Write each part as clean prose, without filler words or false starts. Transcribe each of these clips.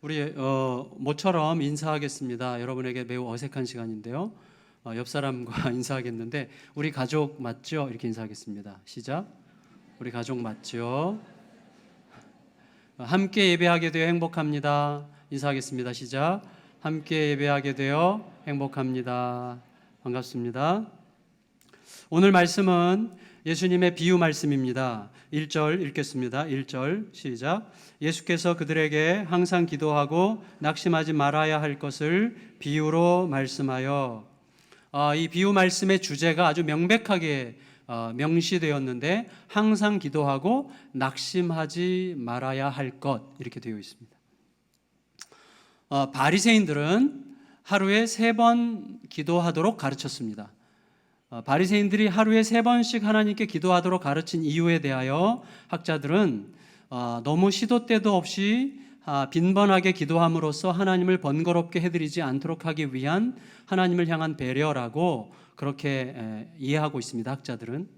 우리 모처럼 인사하겠습니다. 여러분에게 매우 어색한 시간인데요. 옆 사람과 인사하겠는데 우리 가족 맞죠? 이렇게 인사하겠습니다. 시작. 우리 가족 맞죠? 함께 예배하게 되어 행복합니다. 인사하겠습니다. 시작. 함께 예배하게 되어 행복합니다. 반갑습니다. 오늘 말씀은 예수님의 비유 말씀입니다. 1절 읽겠습니다. 1절 시작. 예수께서 그들에게 항상 기도하고 낙심하지 말아야 할 것을 비유로 말씀하여, 이 비유 말씀의 주제가 아주 명백하게 명시되었는데 항상 기도하고 낙심하지 말아야 할 것, 이렇게 되어 있습니다. 바리새인들은 하루에 3번 기도하도록 가르쳤습니다. 바리새인들이 하루에 3번씩 하나님께 기도하도록 가르친 이유에 대하여 학자들은 너무 시도 때도 없이 빈번하게 기도함으로써 하나님을 번거롭게 해드리지 않도록 하기 위한 하나님을 향한 배려라고 그렇게 이해하고 있습니다. 학자들은.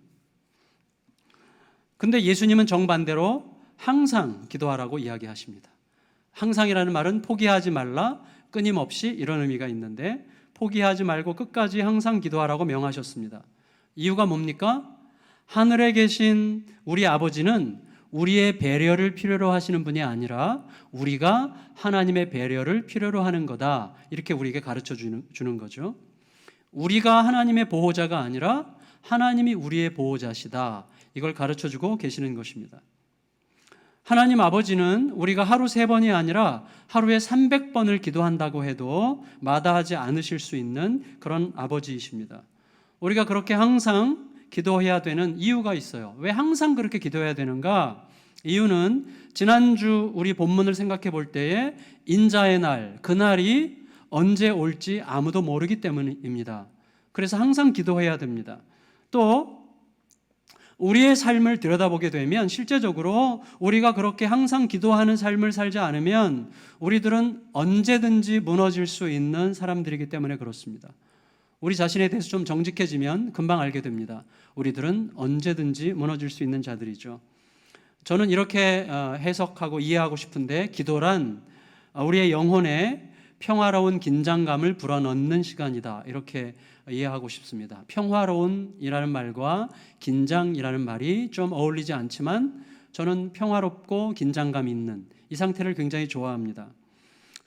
근데 예수님은 정반대로 항상 기도하라고 이야기하십니다. 항상이라는 말은 포기하지 말라, 끊임없이, 이런 의미가 있는데 포기하지 말고 끝까지 항상 기도하라고 명하셨습니다. 이유가 뭡니까? 하늘에 계신 우리 아버지는 우리의 배려를 필요로 하시는 분이 아니라 우리가 하나님의 배려를 필요로 하는 거다, 이렇게 우리에게 가르쳐 주는 거죠. 우리가 하나님의 보호자가 아니라 하나님이 우리의 보호자시다, 이걸 가르쳐 주고 계시는 것입니다. 하나님 아버지는 우리가 하루 3번이 아니라 하루에 300번을 기도한다고 해도 마다하지 않으실 수 있는 그런 아버지이십니다. 우리가 그렇게 항상 기도해야 되는 이유가 있어요. 왜 항상 그렇게 기도해야 되는가? 이유는 지난주 우리 본문을 생각해 볼 때에 인자의 날, 그날이 언제 올지 아무도 모르기 때문입니다. 그래서 항상 기도해야 됩니다. 또 우리의 삶을 들여다보게 되면 실제적으로 우리가 그렇게 항상 기도하는 삶을 살지 않으면 우리들은 언제든지 무너질 수 있는 사람들이기 때문에 그렇습니다. 우리 자신에 대해서 좀 정직해지면 금방 알게 됩니다. 우리들은 언제든지 무너질 수 있는 자들이죠. 저는 이렇게 해석하고 이해하고 싶은데, 기도란 우리의 영혼에 평화로운 긴장감을 불어넣는 시간이다, 이렇게 이해하고 싶습니다. 평화로운이라는 말과 긴장이라는 말이 좀 어울리지 않지만 저는 평화롭고 긴장감 있는 이 상태를 굉장히 좋아합니다.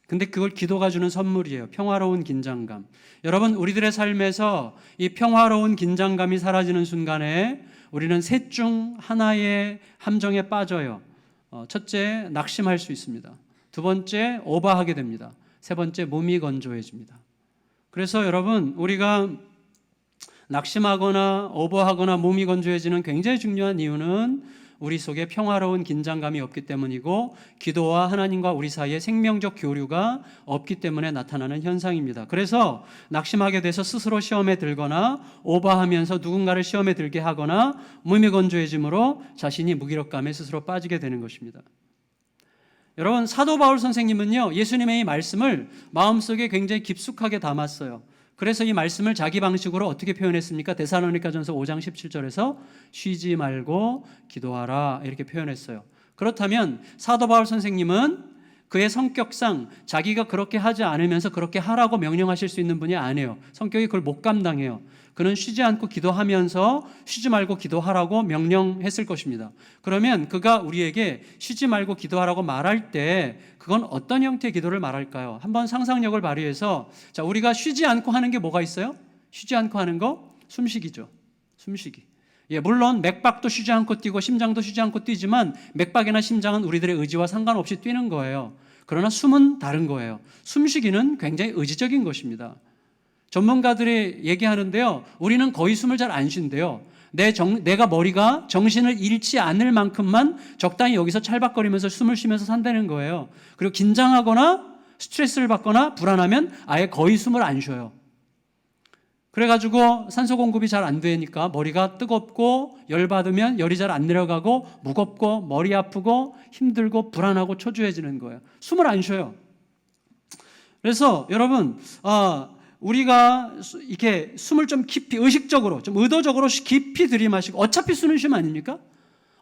근데 그걸 기도가 주는 선물이에요. 평화로운 긴장감. 여러분, 우리들의 삶에서 이 평화로운 긴장감이 사라지는 순간에 우리는 셋 중 하나의 함정에 빠져요. 첫째, 낙심할 수 있습니다. 두 번째, 오버하게 됩니다. 세 번째, 몸이 건조해집니다. 그래서 여러분, 우리가 낙심하거나 오버하거나 몸이 건조해지는 굉장히 중요한 이유는 우리 속에 평화로운 긴장감이 없기 때문이고, 기도와 하나님과 우리 사이에 생명적 교류가 없기 때문에 나타나는 현상입니다. 그래서 낙심하게 돼서 스스로 시험에 들거나 오버하면서 누군가를 시험에 들게 하거나 몸이 건조해짐으로 자신이 무기력감에 스스로 빠지게 되는 것입니다. 여러분, 사도 바울 선생님은요, 예수님의 이 말씀을 마음속에 굉장히 깊숙하게 담았어요. 그래서 이 말씀을 자기 방식으로 어떻게 표현했습니까? 데살로니가전서 5장 17절에서 쉬지 말고 기도하라, 이렇게 표현했어요. 그렇다면 사도 바울 선생님은 그의 성격상 자기가 그렇게 하지 않으면서 그렇게 하라고 명령하실 수 있는 분이 아니에요. 성격이 그걸 못 감당해요. 그는 쉬지 않고 기도하면서 쉬지 말고 기도하라고 명령했을 것입니다. 그러면 그가 우리에게 쉬지 말고 기도하라고 말할 때 그건 어떤 형태의 기도를 말할까요? 한번 상상력을 발휘해서, 자, 우리가 쉬지 않고 하는 게 뭐가 있어요? 쉬지 않고 하는 거? 숨쉬기죠. 숨쉬기. 물론 맥박도 쉬지 않고 뛰고 심장도 쉬지 않고 뛰지만 맥박이나 심장은 우리들의 의지와 상관없이 뛰는 거예요. 그러나 숨은 다른 거예요. 숨쉬기는 굉장히 의지적인 것입니다. 전문가들이 얘기하는데요, 우리는 거의 숨을 잘 안 쉰대요. 내가 머리가 정신을 잃지 않을 만큼만 적당히 여기서 찰박거리면서 숨을 쉬면서 산다는 거예요. 그리고 긴장하거나 스트레스를 받거나 불안하면 아예 거의 숨을 안 쉬어요. 그래가지고 산소 공급이 잘 안 되니까 머리가 뜨겁고 열받으면 열이 잘 안 내려가고 무겁고 머리 아프고 힘들고 불안하고 초조해지는 거예요. 숨을 안 쉬어요. 그래서 여러분, 우리가 이렇게 숨을 좀 깊이, 의식적으로, 좀 의도적으로 깊이 들이마시고, 어차피 숨을 쉬면 아닙니까?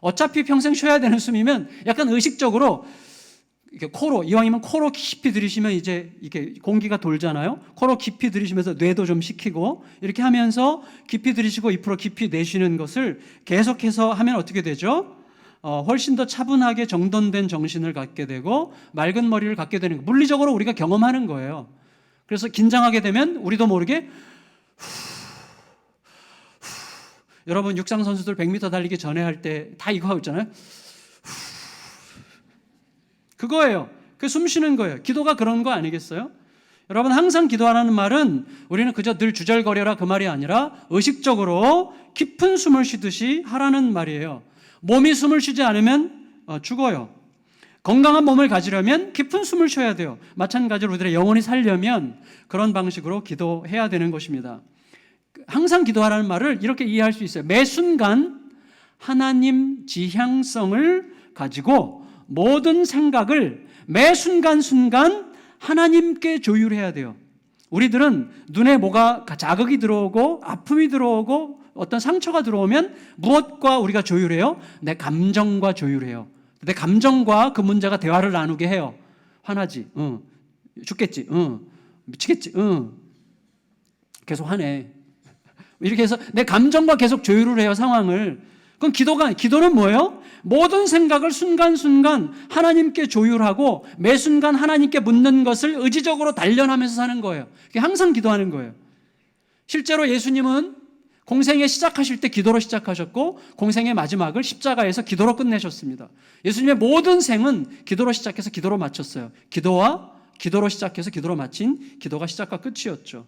어차피 평생 쉬어야 되는 숨이면 약간 의식적으로 이렇게 코로, 이왕이면 코로 깊이 들이쉬면 이제 이렇게 공기가 돌잖아요. 코로 깊이 들이쉬면서 뇌도 좀 식히고 이렇게 하면서 깊이 들이쉬고 입으로 깊이 내쉬는 것을 계속해서 하면 어떻게 되죠? 훨씬 더 차분하게 정돈된 정신을 갖게 되고 맑은 머리를 갖게 되는 거. 물리적으로 우리가 경험하는 거예요. 그래서 긴장하게 되면 우리도 모르게 여러분 육상 선수들 100m 달리기 전에 할 때 다 이거 하고 있잖아요. 그거예요. 그 숨 쉬는 거예요. 기도가 그런 거 아니겠어요? 여러분 항상 기도하라는 말은 우리는 그저 늘 주절거려라 그 말이 아니라 의식적으로 깊은 숨을 쉬듯이 하라는 말이에요. 몸이 숨을 쉬지 않으면 죽어요. 건강한 몸을 가지려면 깊은 숨을 쉬어야 돼요. 마찬가지로 우리들의 영혼이 살려면 그런 방식으로 기도해야 되는 것입니다. 항상 기도하라는 말을 이렇게 이해할 수 있어요. 매 순간 하나님 지향성을 가지고 모든 생각을 매 순간순간 하나님께 조율해야 돼요. 우리들은 눈에 뭐가 자극이 들어오고 아픔이 들어오고 어떤 상처가 들어오면 무엇과 우리가 조율해요? 내 감정과 조율해요. 내 감정과 그 문제가 대화를 나누게 해요. 화나지? 응. 죽겠지? 응. 미치겠지? 응. 계속 화내. 이렇게 해서 내 감정과 계속 조율을 해요, 상황을. 그럼 기도는 뭐예요? 모든 생각을 순간순간 하나님께 조율하고 매 순간 하나님께 묻는 것을 의지적으로 단련하면서 사는 거예요. 항상 기도하는 거예요. 실제로 예수님은 공생애 시작하실 때 기도로 시작하셨고 공생의 마지막을 십자가에서 기도로 끝내셨습니다. 예수님의 모든 생은 기도로 시작해서 기도로 마쳤어요. 기도로 시작해서 기도로 마친 기도가 시작과 끝이었죠.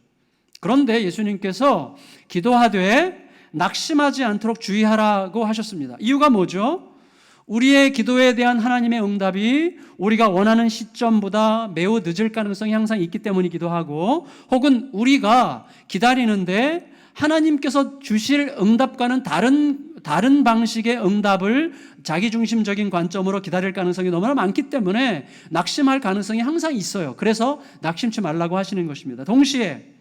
그런데 예수님께서 기도하되 낙심하지 않도록 주의하라고 하셨습니다. 이유가 뭐죠? 우리의 기도에 대한 하나님의 응답이 우리가 원하는 시점보다 매우 늦을 가능성이 항상 있기 때문이기도 하고 혹은 우리가 기다리는데 하나님께서 주실 응답과는 다른 방식의 응답을 자기중심적인 관점으로 기다릴 가능성이 너무나 많기 때문에 낙심할 가능성이 항상 있어요. 그래서 낙심치 말라고 하시는 것입니다. 동시에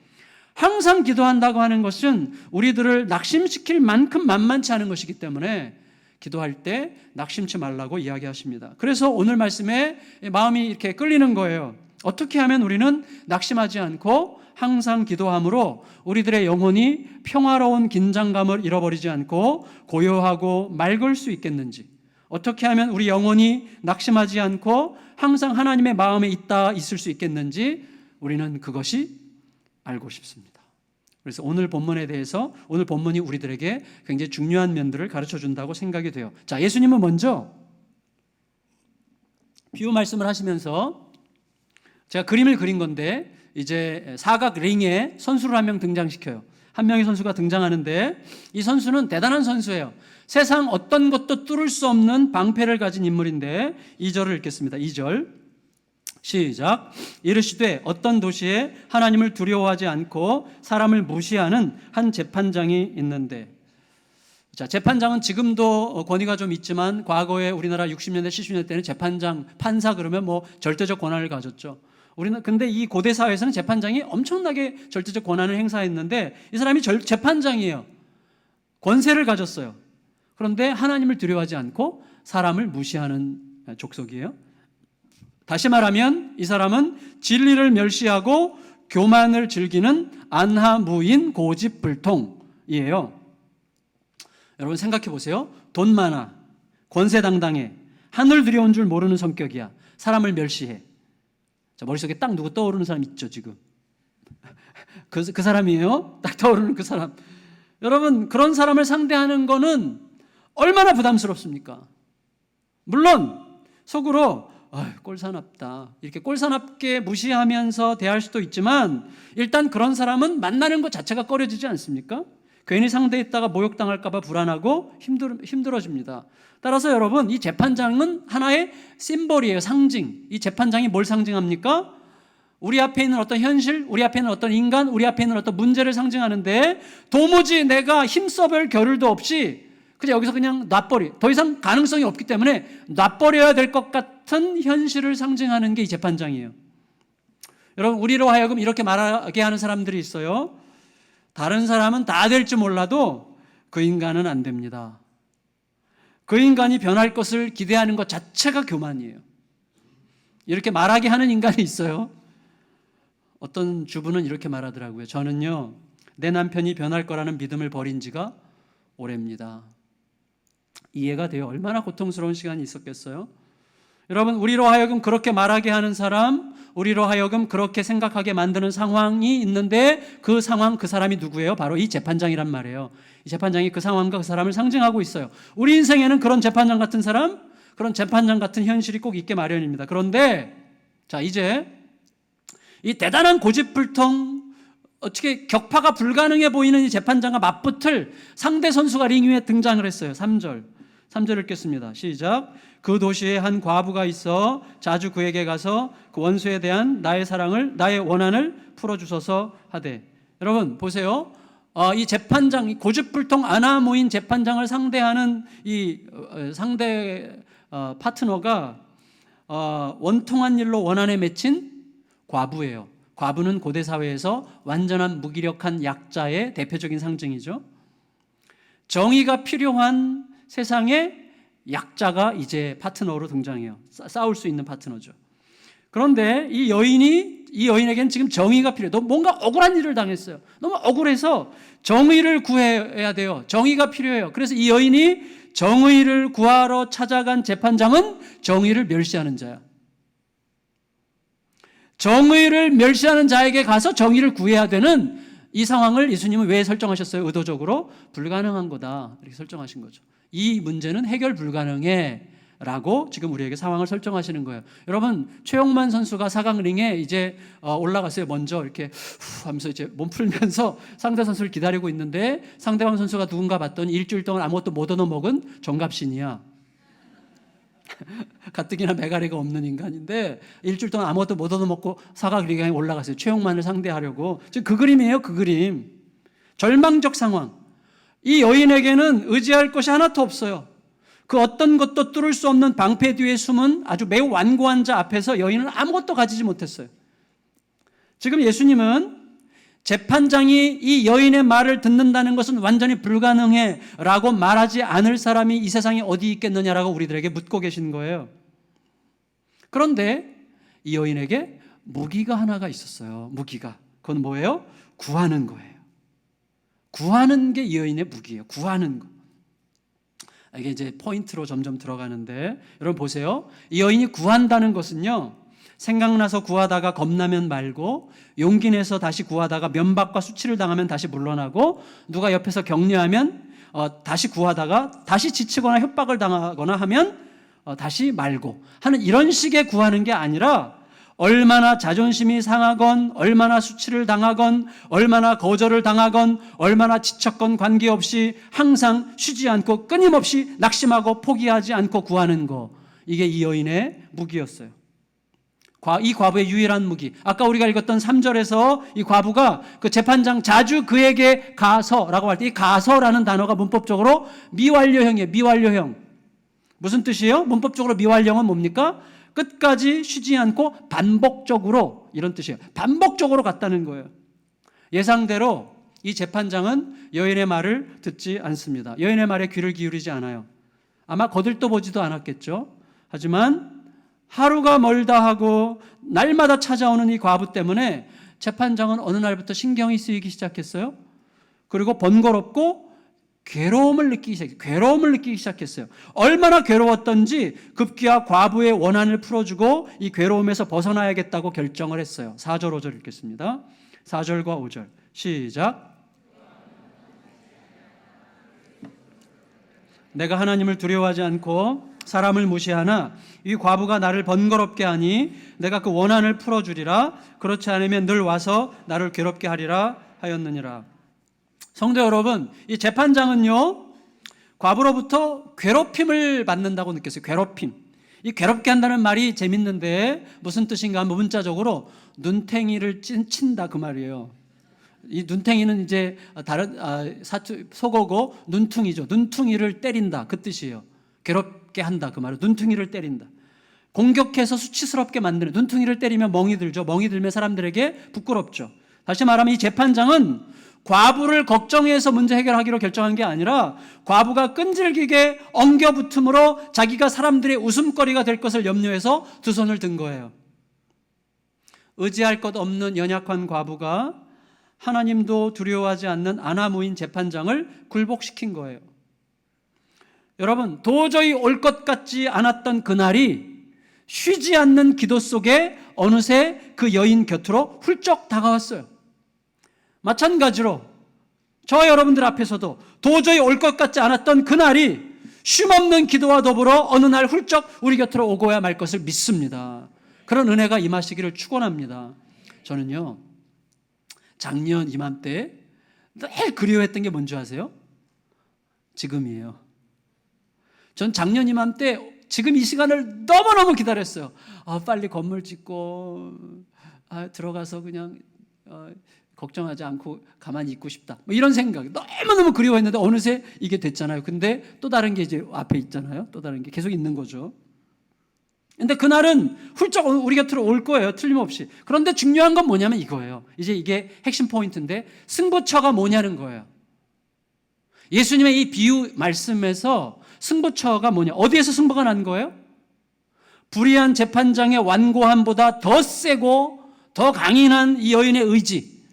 항상 기도한다고 하는 것은 우리들을 낙심시킬 만큼 만만치 않은 것이기 때문에 기도할 때 낙심치 말라고 이야기하십니다. 그래서 오늘 말씀에 마음이 이렇게 끌리는 거예요. 어떻게 하면 우리는 낙심하지 않고 항상 기도함으로 우리들의 영혼이 평화로운 긴장감을 잃어버리지 않고 고요하고 맑을 수 있겠는지, 어떻게 하면 우리 영혼이 낙심하지 않고 항상 하나님의 마음에 있을 수 있겠는지 우리는 그것이 알고 싶습니다. 그래서 오늘 본문이 우리들에게 굉장히 중요한 면들을 가르쳐 준다고 생각이 돼요. 자, 예수님은 먼저 비유 말씀을 하시면서 제가 그림을 그린 건데 이제 사각 링에 선수를 한 명 등장시켜요. 한 명의 선수가 등장하는데 이 선수는 대단한 선수예요. 세상 어떤 것도 뚫을 수 없는 방패를 가진 인물인데 2절을 읽겠습니다. 2절 시작. 이르시되 어떤 도시에 하나님을 두려워하지 않고 사람을 무시하는 한 재판장이 있는데, 자, 재판장은 지금도 권위가 좀 있지만 과거에 우리나라 60년대 70년대 때는 재판장, 판사 그러면 뭐 절대적 권한을 가졌죠. 우리는 근데 이 고대 사회에서는 재판장이 엄청나게 절대적 권한을 행사했는데 이 사람이 재판장이에요. 권세를 가졌어요. 그런데 하나님을 두려워하지 않고 사람을 무시하는 족속이에요. 다시 말하면 이 사람은 진리를 멸시하고 교만을 즐기는 안하무인 고집불통이에요. 여러분 생각해 보세요. 돈 많아, 권세당당해, 하늘 두려운 줄 모르는 성격이야. 사람을 멸시해. 자, 머릿속에 딱 누구 떠오르는 사람 있죠 지금? 그 사람이에요. 딱 떠오르는 그 사람. 여러분 그런 사람을 상대하는 거는 얼마나 부담스럽습니까? 물론 속으로 꼴사납다 이렇게 꼴사납게 무시하면서 대할 수도 있지만 일단 그런 사람은 만나는 것 자체가 꺼려지지 않습니까? 괜히 상대했다가 모욕당할까 봐 불안하고 힘들어집니다. 따라서 여러분 이 재판장은 하나의 심볼이에요. 상징. 이 재판장이 뭘 상징합니까? 우리 앞에 있는 어떤 현실, 우리 앞에 있는 어떤 인간, 우리 앞에 있는 어떤 문제를 상징하는데 도무지 내가 힘써볼 겨를도 없이 그냥 여기서 그냥 더 이상 가능성이 없기 때문에 놔버려야 될 것 같은 현실을 상징하는 게 이 재판장이에요. 여러분 우리로 하여금 이렇게 말하게 하는 사람들이 있어요. 다른 사람은 다 될지 몰라도 그 인간은 안 됩니다. 그 인간이 변할 것을 기대하는 것 자체가 교만이에요. 이렇게 말하게 하는 인간이 있어요. 어떤 주부는 이렇게 말하더라고요. 저는요, 내 남편이 변할 거라는 믿음을 버린 지가 오래입니다. 이해가 돼요. 얼마나 고통스러운 시간이 있었겠어요? 여러분, 우리로 하여금 그렇게 말하게 하는 사람, 우리로 하여금 그렇게 생각하게 만드는 상황이 있는데 그 상황, 그 사람이 누구예요? 바로 이 재판장이란 말이에요. 이 재판장이 그 상황과 그 사람을 상징하고 있어요. 우리 인생에는 그런 재판장 같은 사람, 그런 재판장 같은 현실이 꼭 있게 마련입니다. 그런데 자, 이제 이 대단한 고집불통, 어떻게 격파가 불가능해 보이는 이 재판장과 맞붙을 상대 선수가 링 위에 등장을 했어요. 3절 읽겠습니다. 시작. 그 도시에 한 과부가 있어 자주 그에게 가서 그 원수에 대한 나의 원한을 풀어주소서 하되. 여러분 보세요. 이 재판장, 이 고집불통 아나무인 재판장을 상대하는 이 상대 파트너가 원통한 일로 원한에 맺힌 과부예요. 과부는 고대 사회에서 완전한 무기력한 약자의 대표적인 상징이죠. 정의가 필요한 세상에 약자가 이제 파트너로 등장해요. 싸울 수 있는 파트너죠. 그런데 이 여인에게는 지금 정의가 필요해요. 너무 뭔가 억울한 일을 당했어요. 너무 억울해서 정의를 구해야 돼요. 정의가 필요해요. 그래서 이 여인이 정의를 구하러 찾아간 재판장은 정의를 멸시하는 자야. 정의를 멸시하는 자에게 가서 정의를 구해야 되는 이 상황을 예수님은 왜 설정하셨어요? 의도적으로 불가능한 거다 이렇게 설정하신 거죠. 이 문제는 해결 불가능해 라고 지금 우리에게 상황을 설정하시는 거예요. 여러분, 최용만 선수가 4강 링에 이제 올라갔어요. 먼저 이렇게 하면서 이제 몸 풀면서 상대 선수를 기다리고 있는데 상대방 선수가 누군가 봤더니 일주일 동안 아무것도 못 얻어먹은 정갑신이야. 가뜩이나 메가리가 없는 인간인데 일주일 동안 아무것도 못 얻어먹고 4강 링에 올라갔어요. 최용만을 상대하려고. 지금 그 그림이에요. 그 그림. 절망적 상황. 이 여인에게는 의지할 것이 하나도 없어요. 그 어떤 것도 뚫을 수 없는 방패 뒤에 숨은 아주 매우 완고한 자 앞에서 여인은 아무것도 가지지 못했어요. 지금 예수님은 재판장이 이 여인의 말을 듣는다는 것은 완전히 불가능해 라고 말하지 않을 사람이 이 세상에 어디 있겠느냐라고 우리들에게 묻고 계신 거예요. 그런데 이 여인에게 무기가 하나가 있었어요. 무기가. 그건 뭐예요? 구하는 거예요. 구하는 게 이 여인의 무기예요. 구하는 거. 이게 이제 포인트로 점점 들어가는데 여러분 보세요. 이 여인이 구한다는 것은요, 생각나서 구하다가 겁나면 말고, 용기 내서 다시 구하다가 면박과 수치를 당하면 다시 물러나고, 누가 옆에서 격려하면 다시 구하다가 다시 지치거나 협박을 당하거나 하면 다시 말고 하는 이런 식의 구하는 게 아니라, 얼마나 자존심이 상하건, 얼마나 수치를 당하건, 얼마나 거절을 당하건, 얼마나 지쳤건 관계없이 항상 쉬지 않고 끊임없이 낙심하고 포기하지 않고 구하는 거. 이게 이 여인의 무기였어요. 이 과부의 유일한 무기. 아까 우리가 읽었던 3절에서 이 과부가 그 재판장 자주 그에게 가서라고 할 때 이 가서라는 단어가 문법적으로 미완료형이에요. 미완료형. 무슨 뜻이에요? 문법적으로 미완료형은 뭡니까? 끝까지 쉬지 않고 반복적으로, 이런 뜻이에요. 반복적으로 갔다는 거예요. 예상대로 이 재판장은 여인의 말을 듣지 않습니다. 여인의 말에 귀를 기울이지 않아요. 아마 거들떠 보지도 않았겠죠. 하지만 하루가 멀다 하고 날마다 찾아오는 이 과부 때문에 재판장은 어느 날부터 신경이 쓰이기 시작했어요. 그리고 번거롭고 괴로움을 느끼기 시작했어요. 얼마나 괴로웠던지 급기야 과부의 원한을 풀어주고 이 괴로움에서 벗어나야겠다고 결정을 했어요. 4절 5절 읽겠습니다. 4절과 5절 시작. 내가 하나님을 두려워하지 않고 사람을 무시하나 이 과부가 나를 번거롭게 하니 내가 그 원한을 풀어주리라. 그렇지 않으면 늘 와서 나를 괴롭게 하리라 하였느니라. 성도 여러분, 이 재판장은요, 과부로부터 괴롭힘을 받는다고 느꼈어요. 괴롭힘. 이 괴롭게 한다는 말이 재밌는데 무슨 뜻인가 하면 문자적으로 눈탱이를 친다 그 말이에요. 이 눈탱이는 이제 다른 속어고 눈퉁이죠. 눈퉁이를 때린다 그 뜻이에요. 괴롭게 한다 그 말은 눈퉁이를 때린다. 공격해서 수치스럽게 만드는, 눈퉁이를 때리면 멍이 들죠. 멍이 들면 사람들에게 부끄럽죠. 다시 말하면 이 재판장은 과부를 걱정해서 문제 해결하기로 결정한 게 아니라 과부가 끈질기게 엉겨붙음으로 자기가 사람들의 웃음거리가 될 것을 염려해서 두 손을 든 거예요. 의지할 것 없는 연약한 과부가 하나님도 두려워하지 않는 아나무인 재판장을 굴복시킨 거예요. 여러분, 도저히 올 것 같지 않았던 그날이 쉬지 않는 기도 속에 어느새 그 여인 곁으로 훌쩍 다가왔어요. 마찬가지로 저와 여러분들 앞에서도 도저히 올 것 같지 않았던 그날이 쉼없는 기도와 더불어 어느 날 훌쩍 우리 곁으로 오고야 말 것을 믿습니다. 그런 은혜가 임하시기를 축원합니다. 저는요, 작년 이맘때 늘 그리워했던 게 뭔지 아세요? 지금이에요. 전 작년 이맘때 지금 이 시간을 너무너무 기다렸어요. 빨리 건물 짓고 들어가서 그냥 걱정하지 않고 가만히 있고 싶다. 뭐 이런 생각 너무너무 그리워했는데 어느새 이게 됐잖아요. 근데 또 다른 게 이제 앞에 있잖아요. 또 다른 게 계속 있는 거죠. 근데 그날은 훌쩍 우리 곁으로 올 거예요. 틀림없이. 그런데 중요한 건 뭐냐면 이거예요. 이제 이게 핵심 포인트인데 승부처가 뭐냐는 거예요. 예수님의 이 비유 말씀에서 승부처가 뭐냐? 어디에서 승부가 난 거예요? 불의한 재판장의 완고함보다 더 세고 더 강인한 이 여인의 의지,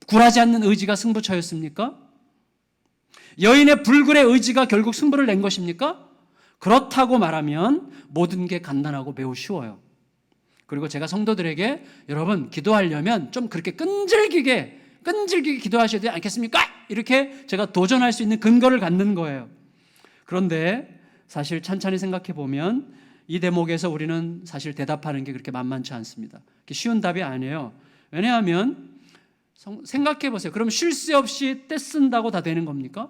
굴하지 않는 의지가 승부처였습니까? 여인의 불굴의 의지가 결국 승부를 낸 것입니까? 그렇다고 말하면 모든 게 간단하고 매우 쉬워요. 그리고 제가 성도들에게 여러분 기도하려면 좀 그렇게 끈질기게 기도하셔야 되지 않겠습니까? 이렇게 제가 도전할 수 있는 근거를 갖는 거예요. 그런데 사실 찬찬히 생각해 보면 이 대목에서 우리는 사실 대답하는 게 그렇게 만만치 않습니다. 쉬운 답이 아니에요. 왜냐하면 생각해 보세요. 그럼 쉴 새 없이 떼쓴다고 다 되는 겁니까?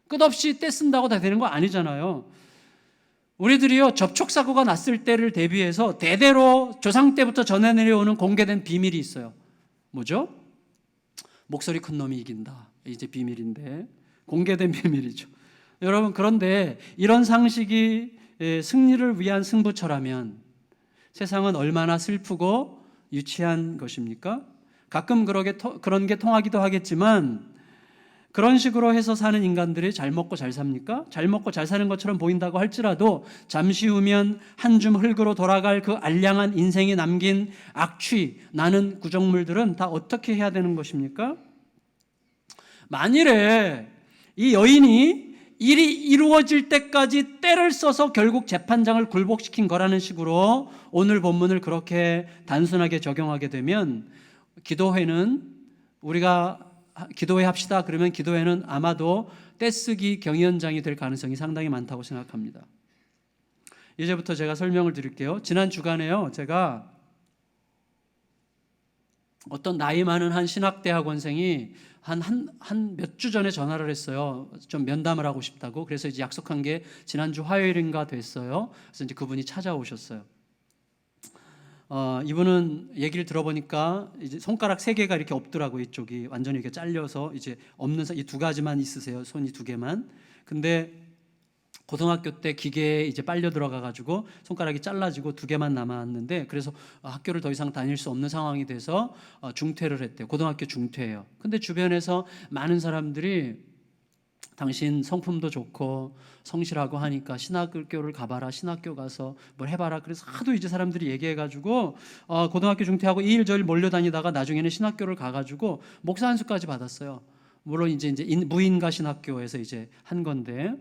끝없이 떼쓴다고 다 되는 거 아니잖아요. 우리들이요, 접촉사고가 났을 때를 대비해서 대대로 조상 때부터 전해 내려오는 공개된 비밀이 있어요. 뭐죠? 목소리 큰 놈이 이긴다. 이제 비밀인데 공개된 비밀이죠. 여러분, 그런데 이런 상식이 승리를 위한 승부처라면 세상은 얼마나 슬프고 유치한 것입니까? 가끔 그런 게 통하기도 하겠지만 그런 식으로 해서 사는 인간들이 잘 먹고 잘 삽니까? 잘 먹고 잘 사는 것처럼 보인다고 할지라도 잠시 후면 한 줌 흙으로 돌아갈 그 알량한 인생에 남긴 악취 나는 구정물들은 다 어떻게 해야 되는 것입니까? 만일에 이 여인이 일이 이루어질 때까지 때를 써서 결국 재판장을 굴복시킨 거라는 식으로 오늘 본문을 그렇게 단순하게 적용하게 되면 우리가 기도회 합시다 그러면 기도회는 아마도 떼쓰기 경연장이 될 가능성이 상당히 많다고 생각합니다. 이제부터 제가 설명을 드릴게요. 지난 주간에요, 제가 어떤 나이 많은 한 신학대학원생이 한 몇 주 전에 전화를 했어요. 좀 면담을 하고 싶다고. 그래서 이제 약속한 게 지난주 화요일인가 됐어요. 그래서 이제 그분이 찾아오셨어요. 이분은 얘기를 들어보니까 이제 손가락 3개가 이렇게 없더라고요. 이쪽이 완전히 이렇게 잘려서 이제 없는 이 2가지만 있으세요. 손이 2개만. 근데 고등학교 때 기계에 이제 빨려 들어가가지고 손가락이 잘라지고 2개만 남았는데 그래서 학교를 더 이상 다닐 수 없는 상황이 돼서 중퇴를 했대요. 고등학교 중퇴예요. 근데 주변에서 많은 사람들이 당신 성품도 좋고 성실하고 하니까 신학교를 가봐라, 신학교 가서 뭘 해봐라. 그래서 하도 이제 사람들이 얘기해가지고 고등학교 중퇴하고 이 일 저 일 몰려다니다가 나중에는 신학교를 가가지고 목사 안수까지 받았어요. 물론 이제 무인가 신학교에서 이제 한 건데.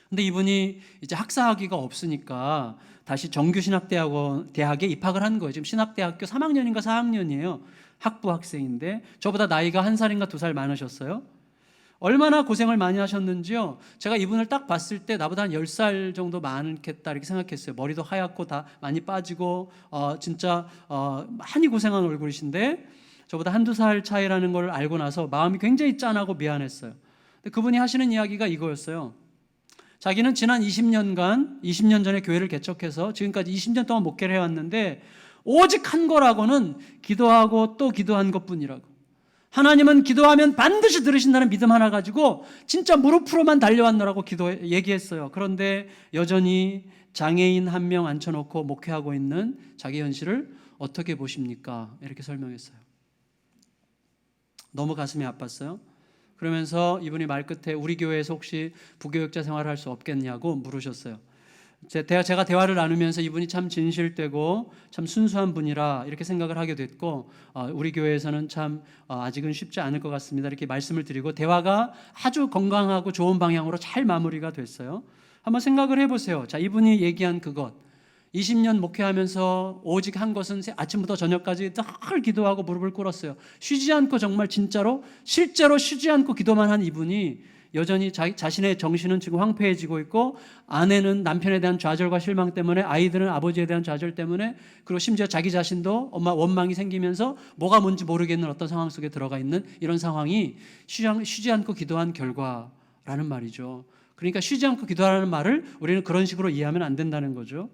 근데 이분이 이제 학사학위가 없으니까 다시 정규신학대학에 입학을 한 거예요. 지금 신학대학교 3학년인가 4학년이에요. 학부 학생인데 저보다 나이가 1살인가 2살 많으셨어요. 얼마나 고생을 많이 하셨는지요. 제가 이분을 딱 봤을 때 나보다 한 10살 정도 많겠다 이렇게 생각했어요. 머리도 하얗고 다 많이 빠지고 진짜 많이 고생한 얼굴이신데 저보다 1~2살 차이라는 걸 알고 나서 마음이 굉장히 짠하고 미안했어요. 근데 그분이 하시는 이야기가 이거였어요. 자기는 지난 20년 전에 교회를 개척해서 지금까지 20년 동안 목회를 해왔는데 오직 한 거라고는 기도하고 또 기도한 것뿐이라고. 하나님은 기도하면 반드시 들으신다는 믿음 하나 가지고 진짜 무릎으로만 달려왔노라고 얘기했어요. 그런데 여전히 장애인 1명 앉혀놓고 목회하고 있는 자기 현실을 어떻게 보십니까? 이렇게 설명했어요. 너무 가슴이 아팠어요. 그러면서 이분이 말끝에 우리 교회에서 혹시 부교육자 생활을 할 수 없겠냐고 물으셨어요. 제가 대화를 나누면서 이분이 참 진실되고 참 순수한 분이라 이렇게 생각을 하게 됐고, 우리 교회에서는 참 아직은 쉽지 않을 것 같습니다, 이렇게 말씀을 드리고 대화가 아주 건강하고 좋은 방향으로 잘 마무리가 됐어요. 한번 생각을 해보세요. 자, 이분이 얘기한 그것, 20년 목회하면서 오직 한 것은 아침부터 저녁까지 늘 기도하고 무릎을 꿇었어요. 쉬지 않고, 정말 진짜로 실제로 쉬지 않고 기도만 한 이분이 여전히 자신의 정신은 지금 황폐해지고 있고, 아내는 남편에 대한 좌절과 실망 때문에, 아이들은 아버지에 대한 좌절 때문에, 그리고 심지어 자기 자신도 원망이 생기면서 뭐가 뭔지 모르겠는 어떤 상황 속에 들어가 있는 이런 상황이 쉬지 않고 기도한 결과라는 말이죠. 그러니까 쉬지 않고 기도하라는 말을 우리는 그런 식으로 이해하면 안 된다는 거죠.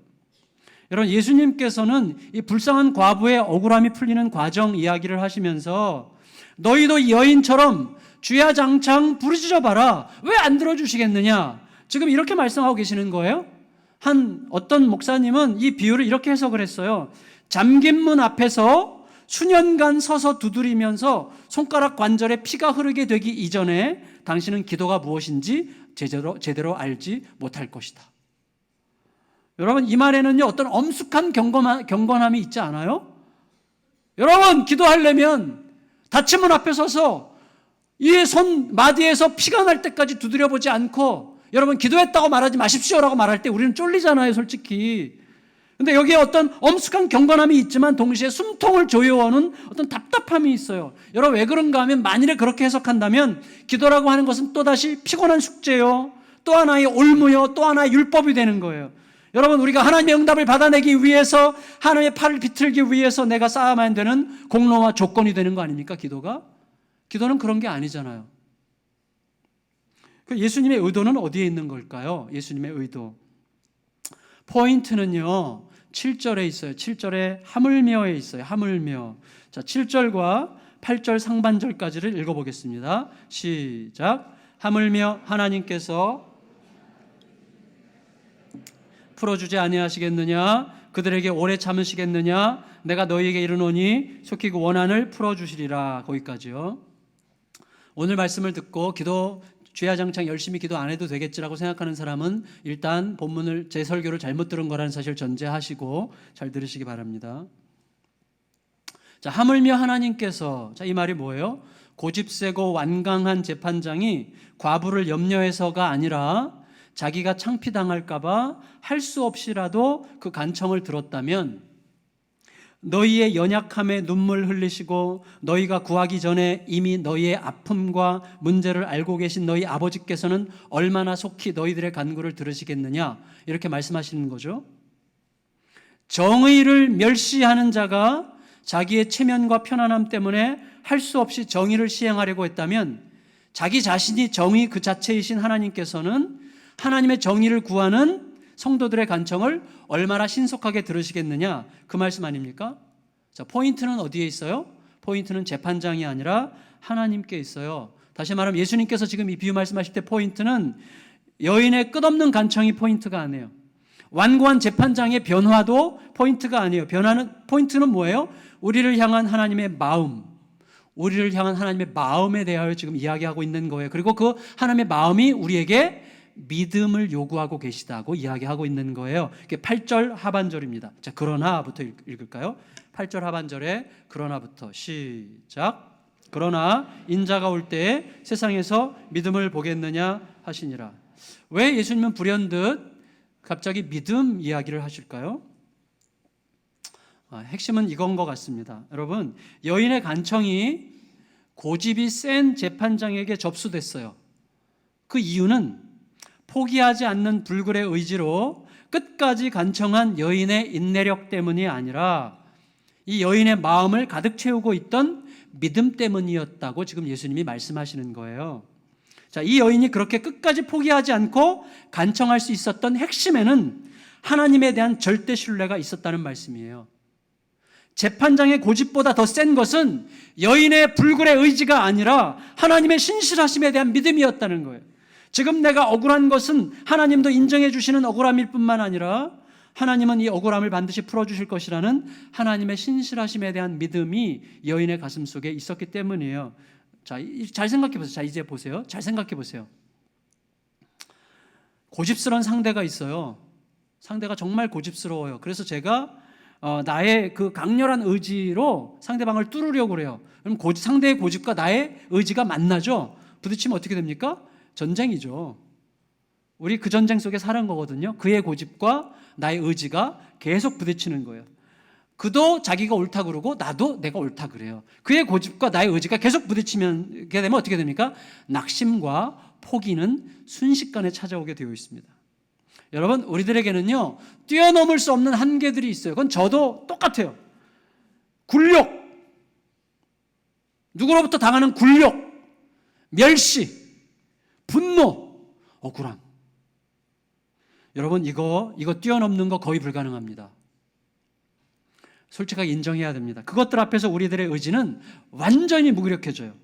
여러분, 예수님께서는 이 불쌍한 과부의 억울함이 풀리는 과정 이야기를 하시면서 너희도 이 여인처럼 주야장창 부르짖어 봐라, 왜 안 들어주시겠느냐, 지금 이렇게 말씀하고 계시는 거예요. 어떤 목사님은 이 비유를 이렇게 해석을 했어요. 잠긴 문 앞에서 수년간 서서 두드리면서 손가락 관절에 피가 흐르게 되기 이전에 당신은 기도가 무엇인지 제대로 알지 못할 것이다. 여러분, 이 말에는요 어떤 엄숙한 경건함이 있지 않아요? 여러분, 기도하려면 닫힌 문 앞에 서서 이 손 마디에서 피가 날 때까지 두드려보지 않고, 여러분, 기도했다고 말하지 마십시오라고 말할 때 우리는 쫄리잖아요, 솔직히. 근데 여기에 어떤 엄숙한 경건함이 있지만 동시에 숨통을 조여오는 어떤 답답함이 있어요. 여러분, 왜 그런가 하면, 만일에 그렇게 해석한다면 기도라고 하는 것은 또다시 피곤한 숙제요, 또 하나의 올무요, 또 하나의 율법이 되는 거예요. 여러분, 우리가 하나님의 응답을 받아내기 위해서, 하나님의 팔을 비틀기 위해서 내가 쌓아야만 되는 공로와 조건이 되는 거 아닙니까, 기도가? 기도는 그런 게 아니잖아요. 예수님의 의도는 어디에 있는 걸까요? 예수님의 의도, 포인트는요 7절에 있어요. 7절에 하물며에 있어요. 하물며. 자, 7절과 8절 상반절까지를 읽어보겠습니다. 시작. 하물며 하나님께서 풀어주지 아니하시겠느냐, 그들에게 오래 참으시겠느냐, 내가 너희에게 이르노니 속히 그 원한을 풀어주시리라. 거기까지요. 오늘 말씀을 듣고 주야장창 열심히 기도 안 해도 되겠지라고 생각하는 사람은 일단 본문을, 제 설교를 잘못 들은 거라는 사실 전제하시고 잘 들으시기 바랍니다. 자, 하물며 하나님께서, 자, 이 말이 뭐예요? 고집세고 완강한 재판장이 과부를 염려해서가 아니라 자기가 창피당할까봐 할 수 없이라도 그 간청을 들었다면, 너희의 연약함에 눈물 흘리시고 너희가 구하기 전에 이미 너희의 아픔과 문제를 알고 계신 너희 아버지께서는 얼마나 속히 너희들의 간구를 들으시겠느냐, 이렇게 말씀하시는 거죠. 정의를 멸시하는 자가 자기의 체면과 편안함 때문에 할 수 없이 정의를 시행하려고 했다면, 자기 자신이 정의 그 자체이신 하나님께서는 하나님의 정의를 구하는 성도들의 간청을 얼마나 신속하게 들으시겠느냐, 그 말씀 아닙니까? 자, 포인트는 어디에 있어요? 포인트는 재판장이 아니라 하나님께 있어요. 다시 말하면 예수님께서 지금 이 비유 말씀하실 때 포인트는 여인의 끝없는 간청이 포인트가 아니에요. 완고한 재판장의 변화도 포인트가 아니에요. 포인트는 뭐예요? 우리를 향한 하나님의 마음, 우리를 향한 하나님의 마음에 대하여 지금 이야기하고 있는 거예요. 그리고 그 하나님의 마음이 우리에게 믿음을 요구하고 계시다고 이야기하고 있는 거예요. 이게 8절 하반절입니다. 자, 그러나부터 읽을까요? 8절 하반절에 그러나부터 시작. 그러나 인자가 올 때에 세상에서 믿음을 보겠느냐 하시니라. 왜 예수님은 불현듯 갑자기 믿음 이야기를 하실까요? 핵심은 이건 것 같습니다. 여러분, 여인의 간청이 고집이 센 재판장에게 접수됐어요. 그 이유는 포기하지 않는 불굴의 의지로 끝까지 간청한 여인의 인내력 때문이 아니라 이 여인의 마음을 가득 채우고 있던 믿음 때문이었다고 지금 예수님이 말씀하시는 거예요. 자, 이 여인이 그렇게 끝까지 포기하지 않고 간청할 수 있었던 핵심에는 하나님에 대한 절대 신뢰가 있었다는 말씀이에요. 재판장의 고집보다 더 센 것은 여인의 불굴의 의지가 아니라 하나님의 신실하심에 대한 믿음이었다는 거예요. 지금 내가 억울한 것은 하나님도 인정해 주시는 억울함일 뿐만 아니라 하나님은 이 억울함을 반드시 풀어주실 것이라는 하나님의 신실하심에 대한 믿음이 여인의 가슴 속에 있었기 때문이에요. 자, 잘 생각해 보세요. 자, 이제 보세요. 잘 생각해 보세요. 고집스러운 상대가 있어요. 상대가 정말 고집스러워요. 그래서 제가 나의 그 강렬한 의지로 상대방을 뚫으려고 그래요. 그럼 상대의 고집과 나의 의지가 만나죠. 부딪히면 어떻게 됩니까? 전쟁이죠. 우리 그 전쟁 속에 사는 거거든요. 그의 고집과 나의 의지가 계속 부딪히는 거예요. 그도 자기가 옳다 그러고 나도 내가 옳다 그래요. 그의 고집과 나의 의지가 계속 부딪히게 되면 어떻게 됩니까? 낙심과 포기는 순식간에 찾아오게 되어 있습니다. 여러분, 우리들에게는요, 뛰어넘을 수 없는 한계들이 있어요. 그건 저도 똑같아요. 굴욕, 누구로부터 당하는 굴욕, 멸시, 분노, 억울함. 여러분, 이거 뛰어넘는 거 거의 불가능합니다. 솔직하게 인정해야 됩니다. 그것들 앞에서 우리들의 의지는 완전히 무기력해져요.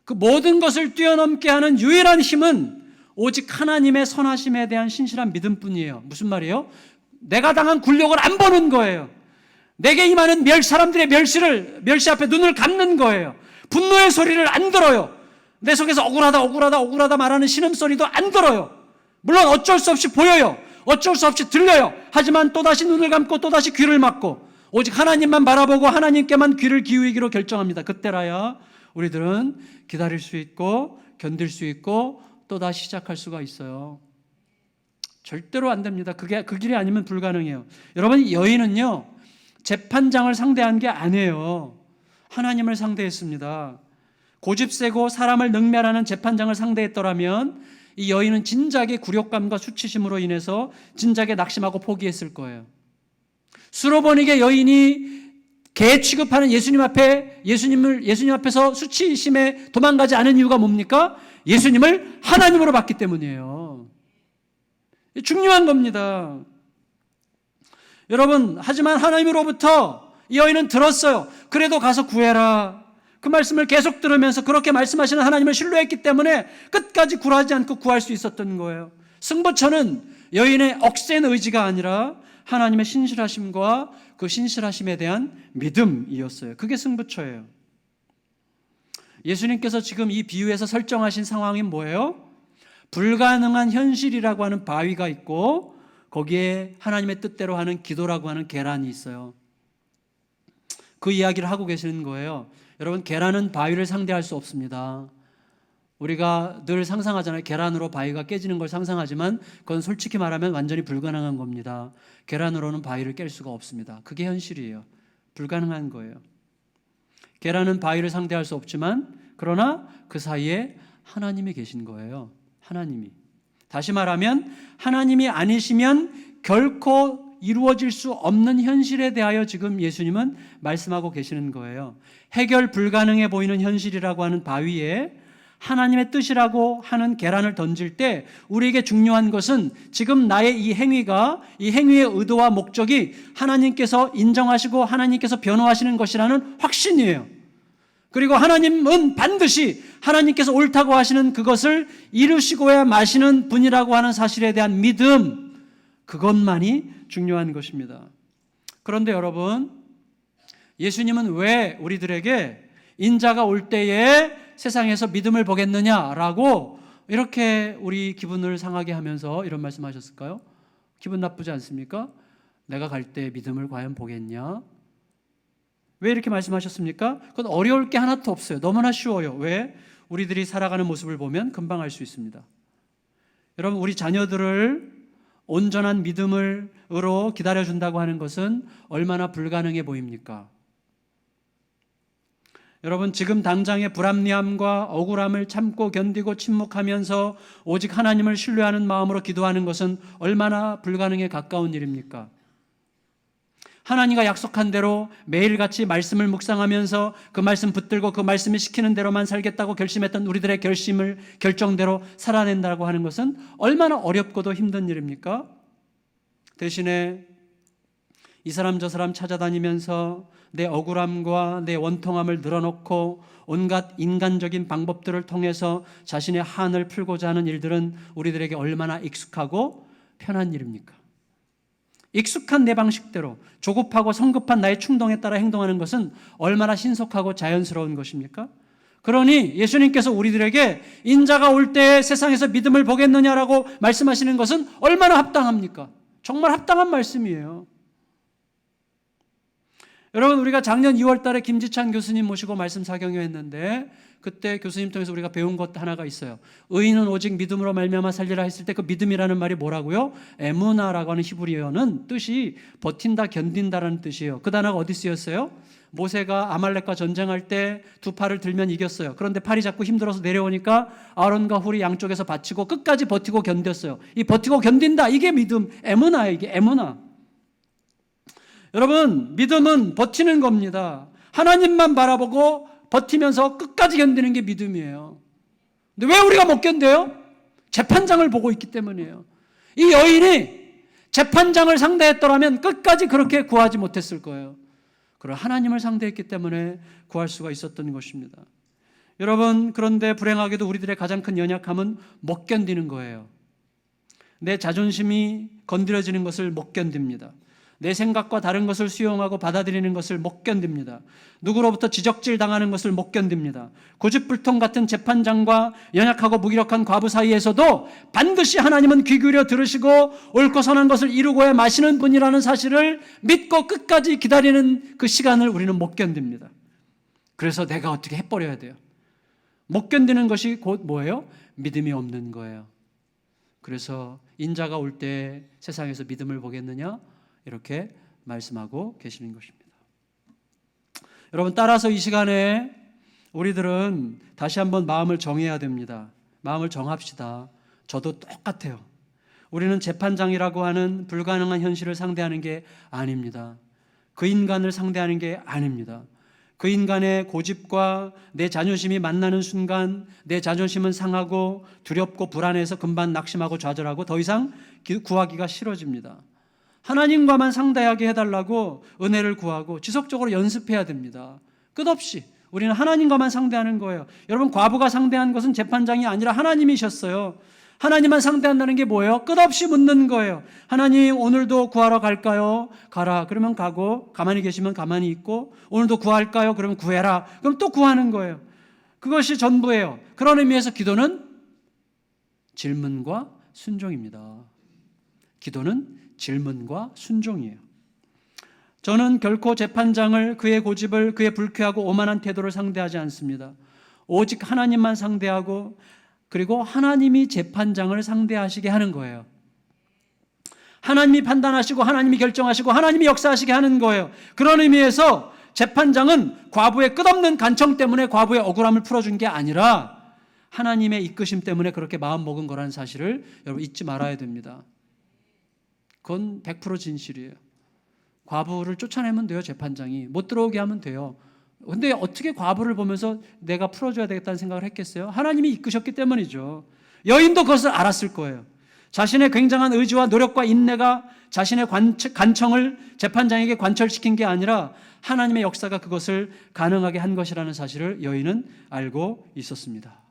그 모든 것을 뛰어넘게 하는 유일한 힘은 오직 하나님의 선하심에 대한 신실한 믿음뿐이에요. 무슨 말이에요? 내가 당한 굴욕을 안 보는 거예요. 내게 임하는 사람들의 멸시 앞에 눈을 감는 거예요. 분노의 소리를 안 들어요. 내 속에서 억울하다 말하는 신음소리도 안 들어요. 물론 어쩔 수 없이 보여요. 어쩔 수 없이 들려요. 하지만 또다시 눈을 감고 또다시 귀를 막고 오직 하나님만 바라보고 하나님께만 귀를 기울이기로 결정합니다. 그때라야 우리들은 기다릴 수 있고 견딜 수 있고 또다시 시작할 수가 있어요. 절대로 안 됩니다. 그 길이 아니면 불가능해요. 여러분, 여인은요, 재판장을 상대한 게 아니에요. 하나님을 상대했습니다. 고집세고 사람을 능멸하는 재판장을 상대했더라면 이 여인은 진작에 굴욕감과 수치심으로 인해서 진작에 낙심하고 포기했을 거예요. 수로보니게 여인이 개 취급하는 예수님 앞에서 수치심에 도망가지 않은 이유가 뭡니까? 예수님을 하나님으로 봤기 때문이에요. 중요한 겁니다. 여러분, 하지만 하나님으로부터 이 여인은 들었어요. 그래도 가서 구해라. 그 말씀을 계속 들으면서 그렇게 말씀하시는 하나님을 신뢰했기 때문에 끝까지 굴하지 않고 구할 수 있었던 거예요. 승부처는 여인의 억센 의지가 아니라 하나님의 신실하심과 그 신실하심에 대한 믿음이었어요. 그게 승부처예요. 예수님께서 지금 이 비유에서 설정하신 상황이 뭐예요? 불가능한 현실이라고 하는 바위가 있고 거기에 하나님의 뜻대로 하는 기도라고 하는 계란이 있어요. 그 이야기를 하고 계시는 거예요. 여러분, 계란은 바위를 상대할 수 없습니다. 우리가 늘 상상하잖아요. 계란으로 바위가 깨지는 걸 상상하지만 그건 솔직히 말하면 완전히 불가능한 겁니다. 계란으로는 바위를 깰 수가 없습니다. 그게 현실이에요. 불가능한 거예요. 계란은 바위를 상대할 수 없지만 그러나 그 사이에 하나님이 계신 거예요. 하나님이. 다시 말하면 하나님이 아니시면 결코 이루어질 수 없는 현실에 대하여 지금 예수님은 말씀하고 계시는 거예요. 해결 불가능해 보이는 현실이라고 하는 바위에 하나님의 뜻이라고 하는 계란을 던질 때 우리에게 중요한 것은 지금 나의 이 행위의 의도와 목적이 하나님께서 인정하시고 하나님께서 변호하시는 것이라는 확신이에요. 그리고 하나님은 반드시 하나님께서 옳다고 하시는 그것을 이루시고야 마시는 분이라고 하는 사실에 대한 믿음, 그것만이 중요한 것입니다. 그런데 여러분, 예수님은 왜 우리들에게 인자가 올 때에 세상에서 믿음을 보겠느냐라고 이렇게 우리 기분을 상하게 하면서 이런 말씀하셨을까요? 기분 나쁘지 않습니까? 내가 갈 때 믿음을 과연 보겠냐? 왜 이렇게 말씀하셨습니까? 그건 어려울 게 하나도 없어요. 너무나 쉬워요. 왜? 우리들이 살아가는 모습을 보면 금방 알 수 있습니다. 여러분, 우리 자녀들을 온전한 믿음으로 기다려준다고 하는 것은 얼마나 불가능해 보입니까? 여러분, 지금 당장의 불합리함과 억울함을 참고 견디고 침묵하면서 오직 하나님을 신뢰하는 마음으로 기도하는 것은 얼마나 불가능에 가까운 일입니까? 하나님과 약속한 대로 매일같이 말씀을 묵상하면서 그 말씀 붙들고 그 말씀이 시키는 대로만 살겠다고 결심했던 우리들의 결정대로 살아낸다고 하는 것은 얼마나 어렵고도 힘든 일입니까? 대신에 이 사람 저 사람 찾아다니면서 내 억울함과 내 원통함을 늘어놓고 온갖 인간적인 방법들을 통해서 자신의 한을 풀고자 하는 일들은 우리들에게 얼마나 익숙하고 편한 일입니까? 익숙한 내 방식대로 조급하고 성급한 나의 충동에 따라 행동하는 것은 얼마나 신속하고 자연스러운 것입니까? 그러니 예수님께서 우리들에게 인자가 올 때 세상에서 믿음을 보겠느냐라고 말씀하시는 것은 얼마나 합당합니까? 정말 합당한 말씀이에요. 여러분, 우리가 작년 2월 달에 김지찬 교수님 모시고 말씀 사경회했는데 그때 교수님 통해서 우리가 배운 것 하나가 있어요. 의인은 오직 믿음으로 말미암아 살리라 했을 때 그 믿음이라는 말이 뭐라고요? 에무나라고 하는 히브리어는 뜻이 버틴다, 견딘다라는 뜻이에요. 그 단어가 어디 쓰였어요? 모세가 아말렉과 전쟁할 때 두 팔을 들면 이겼어요. 그런데 팔이 자꾸 힘들어서 내려오니까 아론과 훌이 양쪽에서 받치고 끝까지 버티고 견뎠어요. 이 버티고 견딘다, 이게 믿음, 에무나예요. 이게 에무나. 여러분, 믿음은 버티는 겁니다. 하나님만 바라보고 버티면서 끝까지 견디는 게 믿음이에요. 근데 왜 우리가 못 견뎌요? 재판장을 보고 있기 때문이에요. 이 여인이 재판장을 상대했더라면 끝까지 그렇게 구하지 못했을 거예요. 그러나 하나님을 상대했기 때문에 구할 수가 있었던 것입니다. 여러분, 그런데 불행하게도 우리들의 가장 큰 연약함은 못 견디는 거예요. 내 자존심이 건드려지는 것을 못 견딥니다. 내 생각과 다른 것을 수용하고 받아들이는 것을 못 견딥니다. 누구로부터 지적질 당하는 것을 못 견딥니다. 고집불통 같은 재판장과 연약하고 무기력한 과부 사이에서도 반드시 하나님은 귀 기울여 들으시고 옳고 선한 것을 이루고야 마시는 분이라는 사실을 믿고 끝까지 기다리는 그 시간을 우리는 못 견딥니다. 그래서 내가 어떻게 해버려야 돼요. 못 견디는 것이 곧 뭐예요? 믿음이 없는 거예요. 그래서 인자가 올 때 세상에서 믿음을 보겠느냐? 이렇게 말씀하고 계시는 것입니다. 여러분, 따라서 이 시간에 우리들은 다시 한번 마음을 정해야 됩니다. 마음을 정합시다. 저도 똑같아요. 우리는 재판장이라고 하는 불가능한 현실을 상대하는 게 아닙니다. 그 인간을 상대하는 게 아닙니다. 그 인간의 고집과 내 자존심이 만나는 순간 내 자존심은 상하고 두렵고 불안해서 금방 낙심하고 좌절하고 더 이상 구하기가 싫어집니다. 하나님과만 상대하게 해달라고 은혜를 구하고 지속적으로 연습해야 됩니다. 끝없이 우리는 하나님과만 상대하는 거예요. 여러분, 과부가 상대한 것은 재판장이 아니라 하나님이셨어요. 하나님만 상대한다는 게 뭐예요? 끝없이 묻는 거예요. 하나님, 오늘도 구하러 갈까요? 가라. 그러면 가고, 가만히 계시면 가만히 있고, 오늘도 구할까요? 그러면 구해라. 그럼 또 구하는 거예요. 그것이 전부예요. 그런 의미에서 기도는 질문과 순종입니다. 기도는 질문과 순종이에요. 저는 결코 재판장을, 그의 고집을, 그의 불쾌하고 오만한 태도를 상대하지 않습니다. 오직 하나님만 상대하고, 그리고 하나님이 재판장을 상대하시게 하는 거예요. 하나님이 판단하시고 하나님이 결정하시고 하나님이 역사하시게 하는 거예요. 그런 의미에서 재판장은 과부의 끝없는 간청 때문에 과부의 억울함을 풀어준 게 아니라 하나님의 이끄심 때문에 그렇게 마음먹은 거라는 사실을 여러분 잊지 말아야 됩니다. 그건 100% 진실이에요. 과부를 쫓아내면 돼요. 재판장이 못 들어오게 하면 돼요. 근데 어떻게 과부를 보면서 내가 풀어줘야 되겠다는 생각을 했겠어요? 하나님이 이끄셨기 때문이죠. 여인도 그것을 알았을 거예요. 자신의 굉장한 의지와 노력과 인내가 자신의 간청을 재판장에게 관철시킨 게 아니라 하나님의 역사가 그것을 가능하게 한 것이라는 사실을 여인은 알고 있었습니다.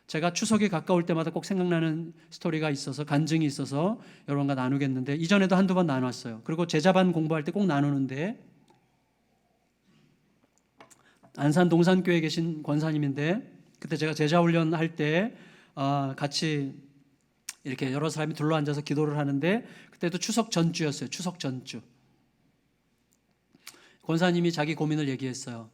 제가 추석이 가까울 때마다 꼭 생각나는 스토리가 있어서, 간증이 있어서 여러분과 나누겠는데, 이전에도 한두 번 나눴어요. 그리고 제자반 공부할 때 꼭 나누는데, 안산 동산교회에 계신 권사님인데, 그때 제가 제자훈련 할 때 같이 이렇게 여러 사람이 둘러앉아서 기도를 하는데, 그때도 추석 전주였어요. 추석 전주. 권사님이 자기 고민을 얘기했어요.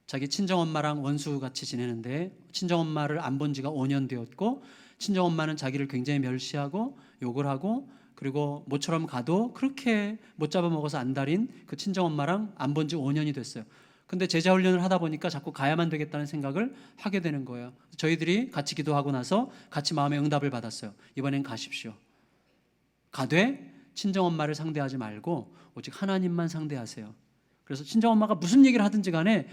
자기 친정엄마랑 원수같이 지내는데 친정엄마를 안 본 지가 5년 되었고, 친정엄마는 자기를 굉장히 멸시하고 욕을 하고, 그리고 모처럼 가도 그렇게 못 잡아먹어서 안달인 그 친정엄마랑 안 본 지 5년이 됐어요. 근데 제자훈련을 하다 보니까 자꾸 가야만 되겠다는 생각을 하게 되는 거예요. 저희들이 같이 기도하고 나서 같이 마음의 응답을 받았어요. 이번엔 가십시오. 가되 친정엄마를 상대하지 말고 오직 하나님만 상대하세요. 그래서 친정엄마가 무슨 얘기를 하든지 간에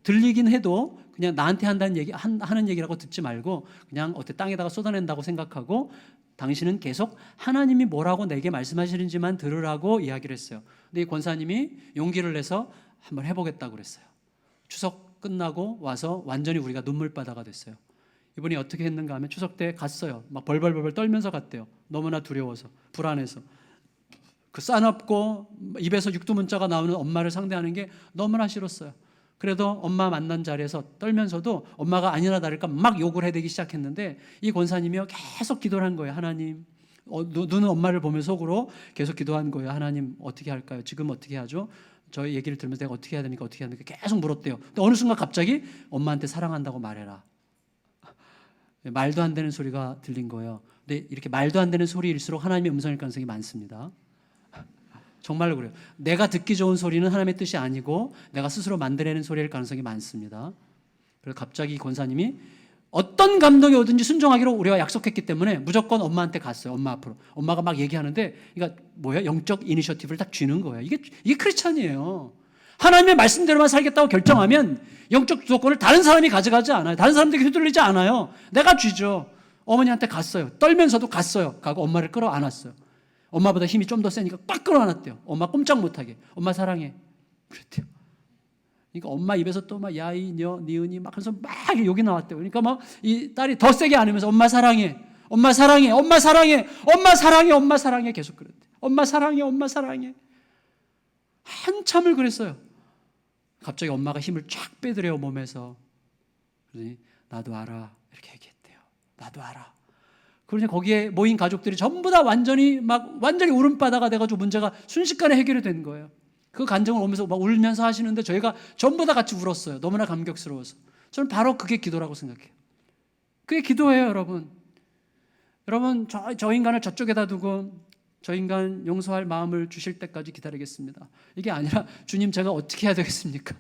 들리긴 해도 그냥 나한테 하는 얘기라고 듣지 말고 그냥 어때 땅에다가 쏟아낸다고 생각하고 당신은 계속 하나님이 뭐라고 내게 말씀하시는지만 들으라고 이야기를 했어요. 근데 이 권사님이 용기를 내서 한번 해보겠다고 그랬어요. 추석 끝나고 와서 완전히 우리가 눈물바다가 됐어요. 이분이 어떻게 했는가 하면 추석 때 갔어요. 막 벌벌벌 떨면서 갔대요. 너무나 두려워서, 불안해서. 그 싸납고 입에서 육두문자가 나오는 엄마를 상대하는 게 너무나 싫었어요. 그래도 엄마 만난 자리에서 떨면서도 엄마가 아니나 다를까 막 욕을 해대기 시작했는데 이 권사님이요 계속 기도를 한 거예요. 하나님, 눈은 엄마를 보며 속으로 계속 기도한 거예요. 하나님 어떻게 할까요? 지금 어떻게 하죠? 저희 얘기를 들으면서 내가 어떻게 해야 됩니까? 어떻게 해야 됩니까? 계속 물었대요. 근데 어느 순간 갑자기 엄마한테 사랑한다고 말해라. 말도 안 되는 소리가 들린 거예요. 근데 이렇게 말도 안 되는 소리일수록 하나님의 음성일 가능성이 많습니다. 정말로 그래요. 내가 듣기 좋은 소리는 하나님의 뜻이 아니고 내가 스스로 만들어내는 소리일 가능성이 많습니다. 그래서 갑자기 권사님이 어떤 감동이 오든지 순종하기로 우리가 약속했기 때문에 무조건 엄마한테 갔어요. 엄마 앞으로. 엄마가 막 얘기하는데 그러니까 뭐야? 영적 이니셔티브를 딱 쥐는 거예요. 이게 크리스찬이에요. 하나님의 말씀대로만 살겠다고 결정하면 영적 주도권을 다른 사람이 가져가지 않아요. 다른 사람들에게 휘둘리지 않아요. 내가 쥐죠. 어머니한테 갔어요. 떨면서도 갔어요. 가고 엄마를 끌어안았어요. 엄마보다 힘이 좀 더 세니까 꽉 끌어안았대요. 엄마 꼼짝 못하게. 엄마 사랑해. 그랬대요. 그러니까 엄마 입에서 또 막 야이, 녀, 니은이 막 하면서 막 욕이 나왔대요. 그러니까 막 이 딸이 더 세게 안으면서 엄마 사랑해. 엄마 사랑해. 엄마 사랑해. 엄마 사랑해. 엄마 사랑해. 계속 그랬대요. 엄마 사랑해. 엄마 사랑해. 한참을 그랬어요. 갑자기 엄마가 힘을 쫙 빼더래요, 몸에서. 그러더니 나도 알아. 이렇게 얘기했대요. 나도 알아. 그러니 거기에 모인 가족들이 전부 다 완전히 울음바다가 돼가지고 문제가 순식간에 해결이 된 거예요. 그 간증을 오면서 막 울면서 하시는데 저희가 전부 다 같이 울었어요. 너무나 감격스러워서. 저는 바로 그게 기도라고 생각해요. 그게 기도예요, 여러분. 여러분, 저 인간을 저쪽에다 두고 저 인간 용서할 마음을 주실 때까지 기다리겠습니다. 이게 아니라 주님 제가 어떻게 해야 되겠습니까?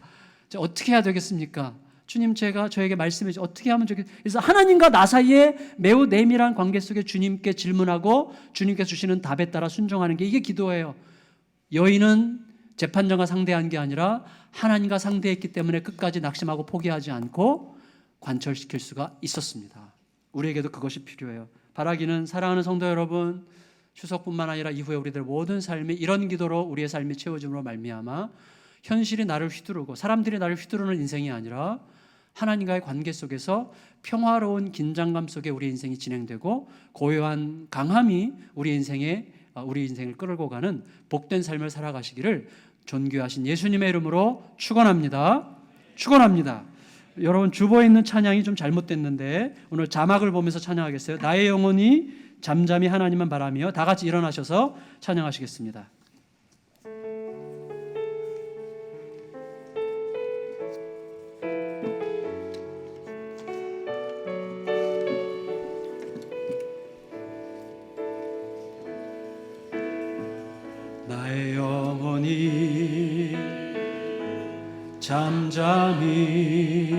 제가 어떻게 해야 되겠습니까? 주님 제가 저에게 말씀해 주세요. 어떻게 하면 좋겠어요? 그래서 하나님과 나 사이에 매우 내밀한 관계 속에 주님께 질문하고 주님께서 주시는 답에 따라 순종하는 게 이게 기도예요. 여인은 재판장과 상대한 게 아니라 하나님과 상대했기 때문에 끝까지 낙심하고 포기하지 않고 관철시킬 수가 있었습니다. 우리에게도 그것이 필요해요. 바라기는 사랑하는 성도 여러분, 추석뿐만 아니라 이후에 우리들 모든 삶이 이런 기도로 우리의 삶이 채워짐으로 말미암아 현실이 나를 휘두르고 사람들이 나를 휘두르는 인생이 아니라 하나님과의 관계 속에서 평화로운 긴장감 속에 우리 인생이 진행되고 고요한 강함이 우리 인생을 끌고 가는 복된 삶을 살아가시기를 존귀하신 예수님의 이름으로 축원합니다. 축원합니다. 여러분 주보에 있는 찬양이 좀 잘못됐는데 오늘 자막을 보면서 찬양하겠어요. 나의 영혼이 잠잠히 하나님만 바라며 다 같이 일어나셔서 찬양하시겠습니다. 나의 영혼이 잠잠히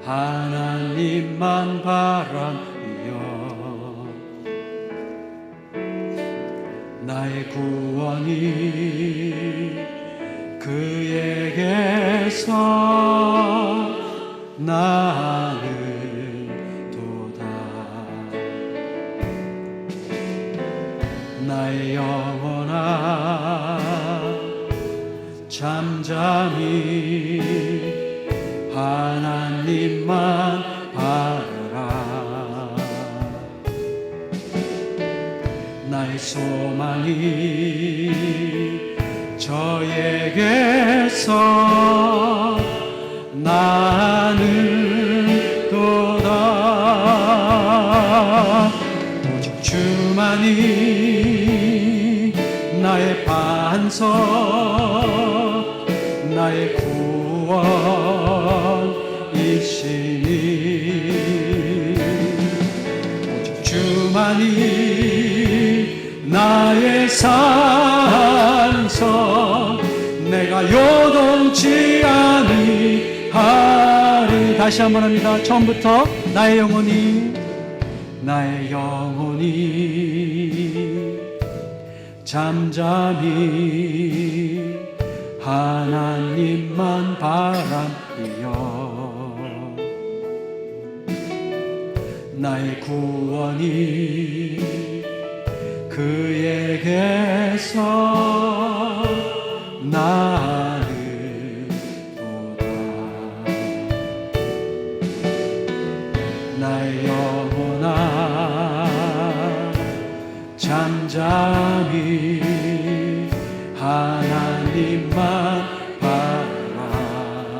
하나님만 바라며 나의 구원이 그에게서 나는도다. 나의 영혼아 잠잠히 하나님만 바라라. 나의 소망이 저에게서 나는도다. 오직 주만이 나의 반석 나의 구원이시니 오직 주만이 나의 산성 내가 요동치 아니하리. 다시 한번 합니다. 처음부터 나의 영혼이 잠잠히 하나님만 바라며 나의 구원이 그에게서 나는도다. 나의 영혼아 잠잠히 하나님만 바라.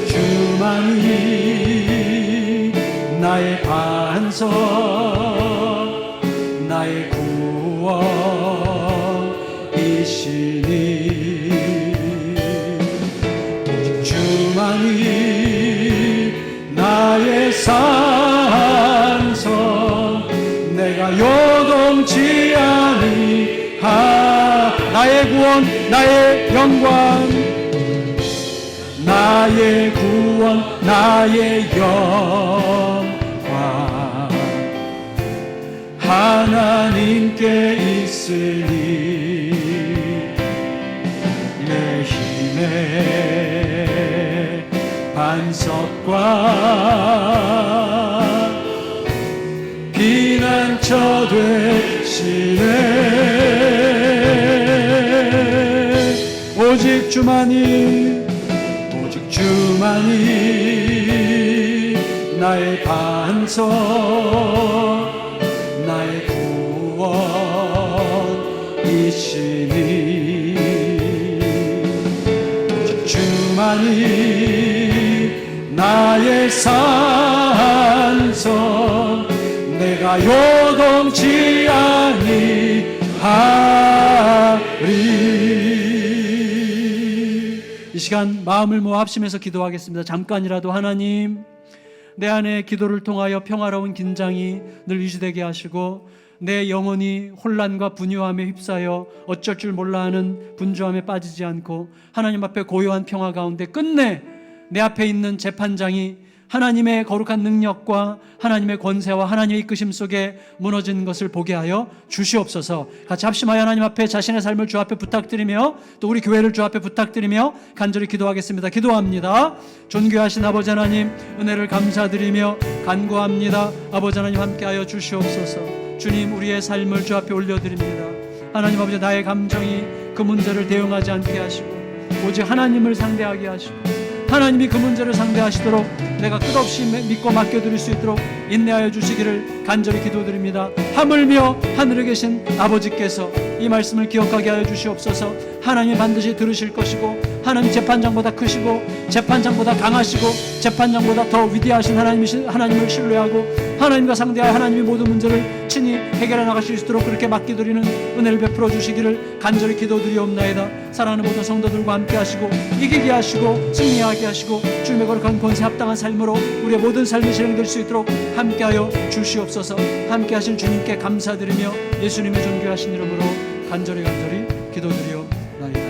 주만이 나의 반석, 나의 구원이시니 오직 주만이 나의 산성, 내가 요동치 아니하. 나의 구원, 나의 영광, 나의 구원, 나의 영광 하나님께 있으니 내 힘의 반석과 피난처 되시네. 오직 주만이, 오직 주만이 나의 반석, 나의 구원이시니 오직 주만이 나의 산성, 내가 요동치 아니하리. 이 시간 마음을 모아 합심해서 기도하겠습니다. 잠깐이라도 하나님, 내 안에 기도를 통하여 평화로운 긴장이 늘 유지되게 하시고 내 영혼이 혼란과 분유함에 휩싸여 어쩔 줄 몰라 하는 분주함에 빠지지 않고 하나님 앞에 고요한 평화 가운데 끝내 내 앞에 있는 재판장이 하나님의 거룩한 능력과 하나님의 권세와 하나님의 이끄심 속에 무너진 것을 보게 하여 주시옵소서. 같이 합심하여 하나님 앞에 자신의 삶을 주 앞에 부탁드리며 또 우리 교회를 주 앞에 부탁드리며 간절히 기도하겠습니다. 기도합니다. 존귀하신 아버지 하나님, 은혜를 감사드리며 간구합니다. 아버지 하나님, 함께하여 주시옵소서. 주님, 우리의 삶을 주 앞에 올려드립니다. 하나님 아버지, 나의 감정이 그 문제를 대응하지 않게 하시고 오직 하나님을 상대하게 하시고 하나님이 그 문제를 상대하시도록 내가 끝없이 믿고 맡겨드릴 수 있도록 인내하여 주시기를 간절히 기도드립니다. 하물며 하늘에 계신 아버지께서 이 말씀을 기억하게 하여 주시옵소서. 하나님이 반드시 들으실 것이고 하나님 재판장보다 크시고 재판장보다 강하시고 재판장보다 더 위대하신 하나님을 신뢰하고 하나님과 상대하여 하나님이 모든 문제를 친히 해결해 나가실 수 있도록 그렇게 맡겨드리는 은혜를 베풀어 주시기를 간절히 기도드리옵나이다. 사랑하는 모든 성도들과 함께 하시고 이기게 하시고 승리하게 하시고 주님의 거룩한 권세 합당한 삶으로 우리의 모든 삶이 진행될 수 있도록 함께하여 주시옵소서. 함께 하신 주님께 감사드리며 예수님의 존귀하신 이름으로 간절히 기도드리옵나이다.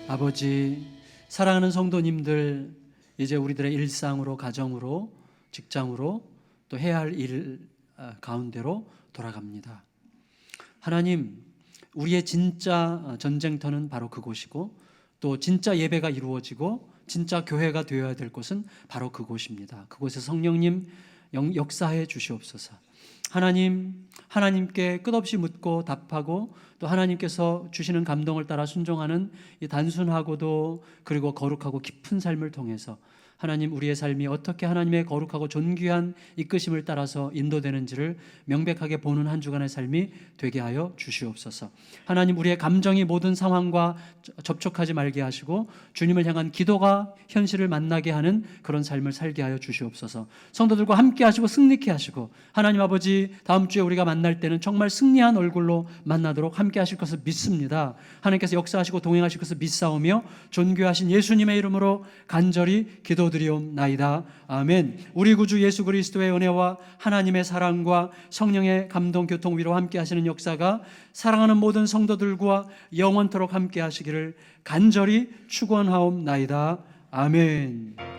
아버지, 사랑하는 성도님들, 이제 우리들의 일상으로, 가정으로, 직장으로 또 해야 할 일 가운데로 돌아갑니다. 하나님, 우리의 진짜 전쟁터는 바로 그곳이고 또 진짜 예배가 이루어지고 진짜 교회가 되어야 될 곳은 바로 그곳입니다. 그곳에 성령님 역사해 주시옵소서. 하나님께 끝없이 묻고 답하고 또 하나님께서 주시는 감동을 따라 순종하는 이 단순하고도 그리고 거룩하고 깊은 삶을 통해서 하나님, 우리의 삶이 어떻게 하나님의 거룩하고 존귀한 이끄심을 따라서 인도되는지를 명백하게 보는 한 주간의 삶이 되게 하여 주시옵소서. 하나님, 우리의 감정이 모든 상황과 접촉하지 말게 하시고 주님을 향한 기도가 현실을 만나게 하는 그런 삶을 살게 하여 주시옵소서. 성도들과 함께 하시고 승리케 하시고 하나님 아버지, 다음 주에 우리가 만날 때는 정말 승리한 얼굴로 만나도록 함께 하실 것을 믿습니다. 하나님께서 역사하시고 동행하실 것을 믿사오며 존귀하신 예수님의 이름으로 간절히 기도드리옵나이다. 아멘. 우리 구주 예수 그리스도의 은혜와 하나님의 사랑과 성령의 감동, 교통, 위로 함께 하시는 역사가 사랑하는 모든 성도들과 영원토록 함께 하시기를 간절히 축원하옵나이다. 아멘.